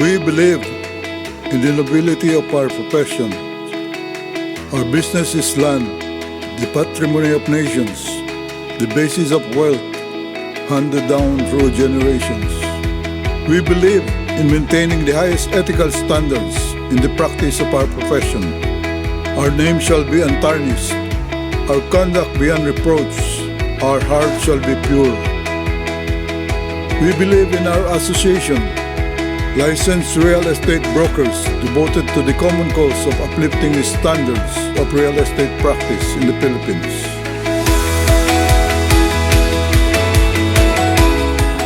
We believe in the nobility of our profession. Our business is land, the patrimony of nations, the basis of wealth, handed down through generations. We believe in maintaining the highest ethical standards in the practice of our profession. Our name shall be untarnished, our conduct beyond reproach, our heart shall be pure. We believe in our association, licensed real estate brokers devoted to the common cause of uplifting the standards of real estate practice in the Philippines.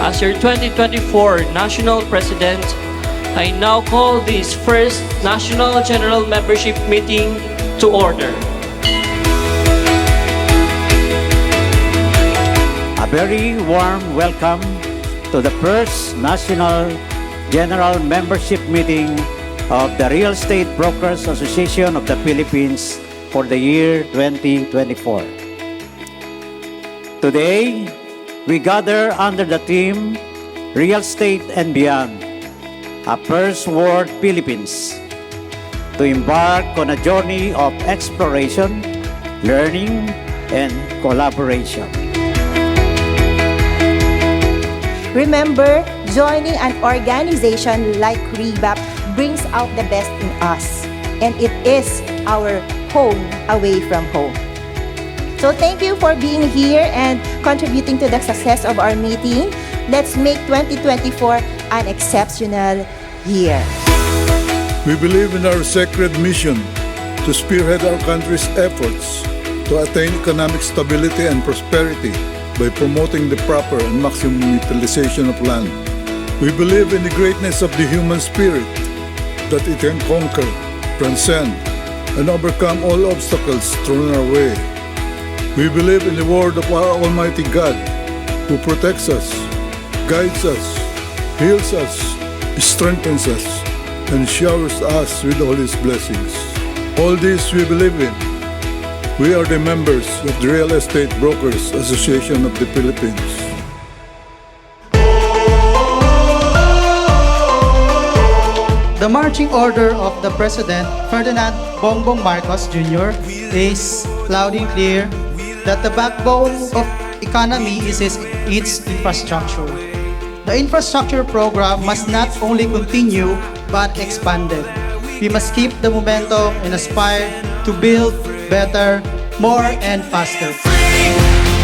As your 2024 National President, I now call this first National General Membership Meeting to order. A very warm welcome to the first National General Membership Meeting of the Real Estate Brokers Association of the Philippines for the year 2024. Today, we gather under the theme Real Estate and Beyond, a First World Philippines, to embark on a journey of exploration, learning, and collaboration. Remember, joining an organization like REBAP brings out the best in us, and it is our home away from home. So thank you for being here and contributing to the success of our meeting. Let's make 2024 an exceptional year. We believe in our sacred mission to spearhead our country's efforts to attain economic stability and prosperity by promoting the proper and maximum utilization of land. We believe in the greatness of the human spirit, that it can conquer, transcend, and overcome all obstacles thrown our way. We believe in the word of our Almighty God, who protects us, guides us, heals us, strengthens us, and showers us with all His blessings. All this we believe in. We are the members of the Real Estate Brokers Association of the Philippines. The marching order of the President, Ferdinand Bongbong Marcos Jr., is loud and clear that the backbone of economy is its infrastructure. The infrastructure program must not only continue but expanded. We must keep the momentum and aspire to build better, more, and faster.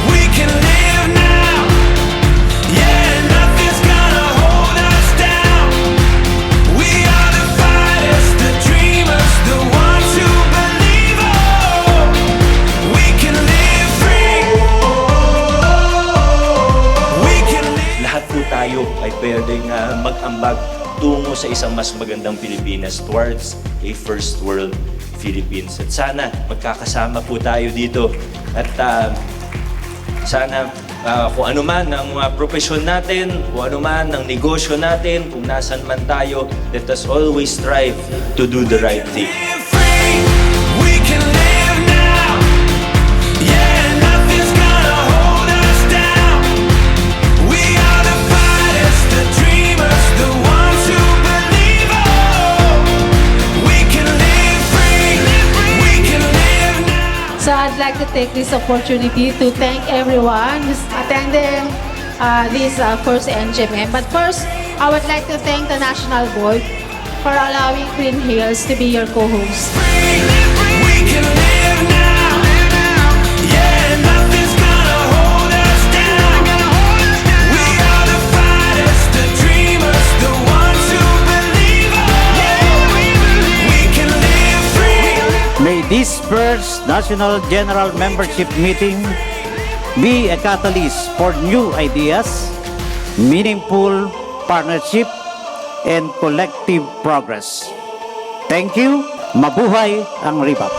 We can live now. Yeah, nothing's gonna hold us down. We are the fighters, the dreamers, the ones who believe. Oh, we can live free. We can live. Lahat po tayo ay pwedeng mag-ambag tungo sa isang mas magandang Pilipinas, towards a first world Philippines. At sana magkakasama po tayo dito at sana kung ano man ang mga profesyon natin, kung ano man ang negosyo natin, kung nasan man tayo, let us always strive to do the right thing. We can live now. Yeah, nothing's gonna hold us down. We are the fighters, the dreamers, the ones who believe. Oh, we can live free. We can live now. So I'd like to take this opportunity to thank everyone who's attending this first NGMM. But first, I would like to thank the National Board for allowing Green Hills to be your co-host. We can live now. Yeah, nothing's gonna hold us down. We are the fighters, the dreamers, the ones who believe. Oh, we can live free. May this first National General Membership Meeting be a catalyst for new ideas, meaningful partnership, and collective progress. Thank you. Mabuhay ang REBAP.